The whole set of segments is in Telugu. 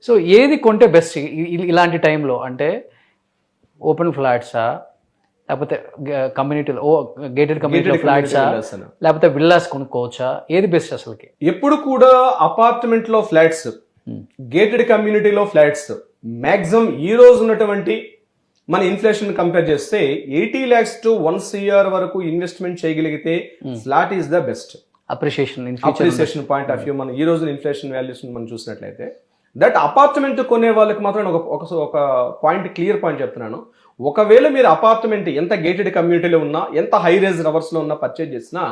సో ఏది కొంటే బెస్ట్ ఇలాంటి టైంలో? అంటే ఓపెన్ ఫ్లాట్సా, లేకపోతే కమ్యూనిటీలో గేటెడ్ కమ్యూనిటీ ఫ్లాట్సా, లేకపోతే విల్లాస్ కొనుక్కోవచ్చా? ఏది బెస్ట్ అసలుకి? ఎప్పుడు కూడా అపార్ట్మెంట్ లో ఫ్లాట్స్, గేటెడ్ కమ్యూనిటీలో ఫ్లాట్స్ మాక్సిమం ఈ రోజు ఉన్నటువంటి మన ఇన్ఫ్లేషన్ కంపేర్ చేస్తే 80 lakhs to 1 crore వరకు ఇన్వెస్ట్మెంట్ చేయగలిగితే flat is the best. Appreciation point of view మనం ఈ రోజు ఇన్ఫ్లేషన్ వాల్యూస్ మనం చూసినట్లయితే దట్ అపార్ట్మెంట్ కొనే వాళ్ళకి మాత్రం ఒక పాయింట్, క్లియర్ పాయింట్ చెప్తున్నాను. ఒకవేళ మీరు అపార్ట్మెంట్ ఎంత గేటెడ్ కమ్యూనిటీలో ఉన్నా, ఎంత హై రేజ్ రవర్స్ లో ఉన్నా పర్చేజ్ చేసినా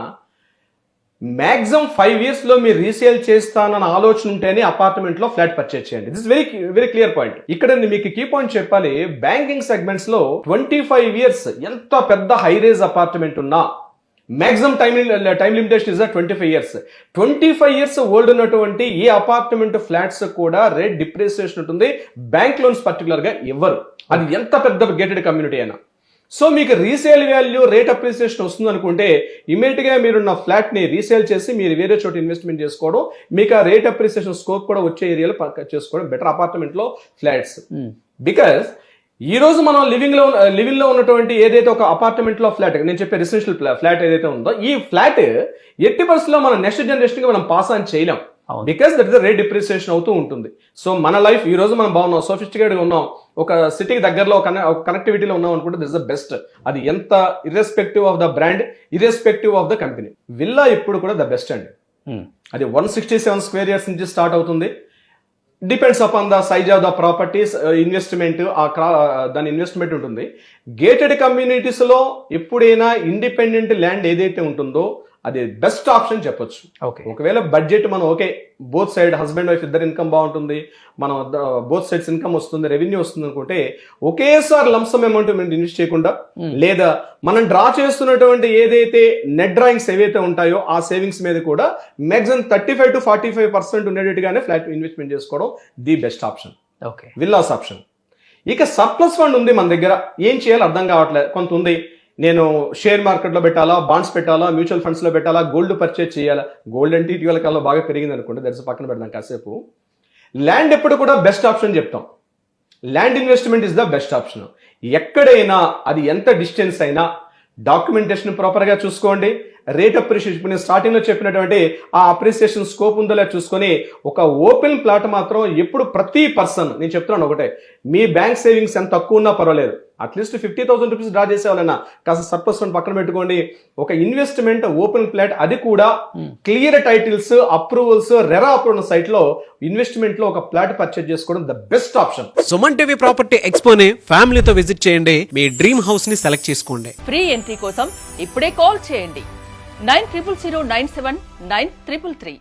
మాక్సిమం 5 years లో మీరు రీసేల్ చేస్తానన్న ఆలోచన ఉంటేనే అపార్ట్మెంట్ లో ఫ్లాట్ పర్చేజ్ చేయండి. This very very clear point. ఇక్కడ మీకు కీ పాయింట్ చెప్పాలి. బ్యాంకింగ్ సెగ్మెంట్స్ లో 25 years ఎంత పెద్ద హై రేజ్ అపార్ట్మెంట్ ఉన్నా maximum time limitation is 25 years. 25 years old ఉన్నటువంటి ఈ అపార్ట్మెంట్ ఫ్లాట్స్ కూడా రేట్ డిప్రిసియేషన్ ఉంటుంది. బ్యాంక్ లోన్స్ పర్టికులర్ గా ఇవ్వరు, అది ఎంత పెద్ద గేటెడ్ కమ్యూనిటీ అయినా. సో మీకు రీసేల్ వాల్యూ రేట్ అప్రిసియేషన్ వస్తుంది అనుకుంటే ఇమీడియట్ గా మీరున్న ఫ్లాట్ ని రీసేల్ చేసి మీరు వేరే చోట ఇన్వెస్ట్మెంట్ చేసుకోవడం, మీకు ఆ రేట్ అప్రిసియేషన్ స్కోప్ కూడా వచ్చే ఏరియాలో చేసుకోవడం బెటర్ అపార్ట్మెంట్ లో ఫ్లాట్స్. బికాస్ ఈ రోజు మనం లివింగ్ లో ఉన్నటువంటి ఏదైతే ఒక అపార్ట్మెంట్ లో ఫ్లాట్, నేను చెప్పే రెసిడెన్షియల్ ఫ్లాట్ ఏదైతే ఉందో, ఈ ఫ్లాట్ ఎట్టి పరిస్థితుల్లో మనం నెక్స్ట్ జనరేషన్ కి మనం పాస్ ఆన్ చేయలేం. Because that is rate depreciation అవుతూ ఉంటుంది. సో మన లైఫ్ ఈ రోజు మనం బాగున్నాం, సోఫిస్టికేట్ గా ఉన్నాం, ఒక సిటీకి దగ్గరలో కనెక్టివిటీలో ఉన్నాం అనుకుంటే దిస్ ద బెస్ట్. అది ఎంత irrespective of the brand, irrespective of the company, villa ఎప్పుడు కూడా ద బెస్ట్ అండి. అది 167 square yards నుంచి స్టార్ట్ అవుతుంది. Depends upon the size of the properties, investment, దాని ఇన్వెస్ట్మెంట్ ఉంటుంది. గేటెడ్ కమ్యూనిటీస్ లో ఎప్పుడైనా ఇండిపెండెంట్ ల్యాండ్ ఏదైతే ఉంటుందో అది బెస్ట్ ఆప్షన్ చెప్పొచ్చు. ఒకవేళ బడ్జెట్ మనం బోత్ సైడ్ హస్బెండ్ వైఫ్ ఇద్దరు ఇన్కమ్ బాగుంటుంది, మనం బోత్ సైడ్స్ ఇన్కమ్ వస్తుంది, రెవెన్యూ వస్తుంది అనుకుంటే ఒకేసారి లంసమ్ అమౌంట్ ఇన్వెస్ట్ చేయకుండా, లేదా మనం డ్రా చేస్తున్నటువంటి ఏదైతే నెట్ డ్రాయింగ్స్ ఏవైతే ఉంటాయో ఆ సేవింగ్స్ మీద కూడా మాక్సిమం 35 to 45% ఉండేటట్టుగానే ఫ్లాట్ ఇన్వెస్ట్మెంట్ చేసుకోవడం the best option, villas option. ఇక సర్ప్లస్ ఫండ్ ఉంది మన దగ్గర, ఏం చేయాలో అర్థం కావట్లేదు. కొంత ఉంది, నేను షేర్ మార్కెట్ లో పెట్టాలా, బాండ్స్ పెట్టాలా, మ్యూచువల్ ఫండ్స్ లో పెట్టాలా, గోల్డ్ పర్చేజ్ చేయాలా. గోల్డ్ అంటే ఇటీవల కాలంలో బాగా పెరిగింది అనుకుంటే దట్స్ పక్కన పెడదాం కాసేపు. ల్యాండ్ ఎప్పుడు కూడా బెస్ట్ ఆప్షన్ చెప్తాం. Land investment is the best option. ఎక్కడైనా అది ఎంత డిస్టెన్స్ అయినా డాక్యుమెంటేషన్ ప్రాపర్ గా చూసుకోండి. రేట్ అప్రిసియేషన్ నేను స్టార్టింగ్ లో చెప్పినటువంటి ఆ అప్రిసియేషన్ స్కోప్ ఉందో లేదా చూసుకొని ఒక ఓపెన్ ప్లాట్ మాత్రం ఎప్పుడు ప్రతి పర్సన్, నేను చెప్తున్నాను ఒకటే, మీ బ్యాంక్ సేవింగ్స్ ఎంత తక్కువ ఉన్నా పర్వాలేదు, అట్లీస్ట్ 50,000 రూపీస్ డ్రా చేసేవాళ్ళైనా కాస్త సర్ప్లస్ ఫండ్ పక్కన పెట్టుకోండి. ఒక ఇన్వెస్ట్మెంట్ ఓపెన్ ప్లాట్, అది కూడా clear titles, approvals, RERA approval site లో ఇన్వెస్ట్మెంట్ లో ఒక ప్లాట్ పర్చేజ్ చేసుకోవడం the best option. Suman TV property ఎక్స్పోని ఫ్యామిలీతో విజిట్ చేయండి, మీ డ్రీమ్ హౌస్ ని సెలెక్ట్ చేసుకోండి. ఫ్రీ ఎంట్రీ కోసం ఇప్పుడే కాల్ చేయండి 9000979333.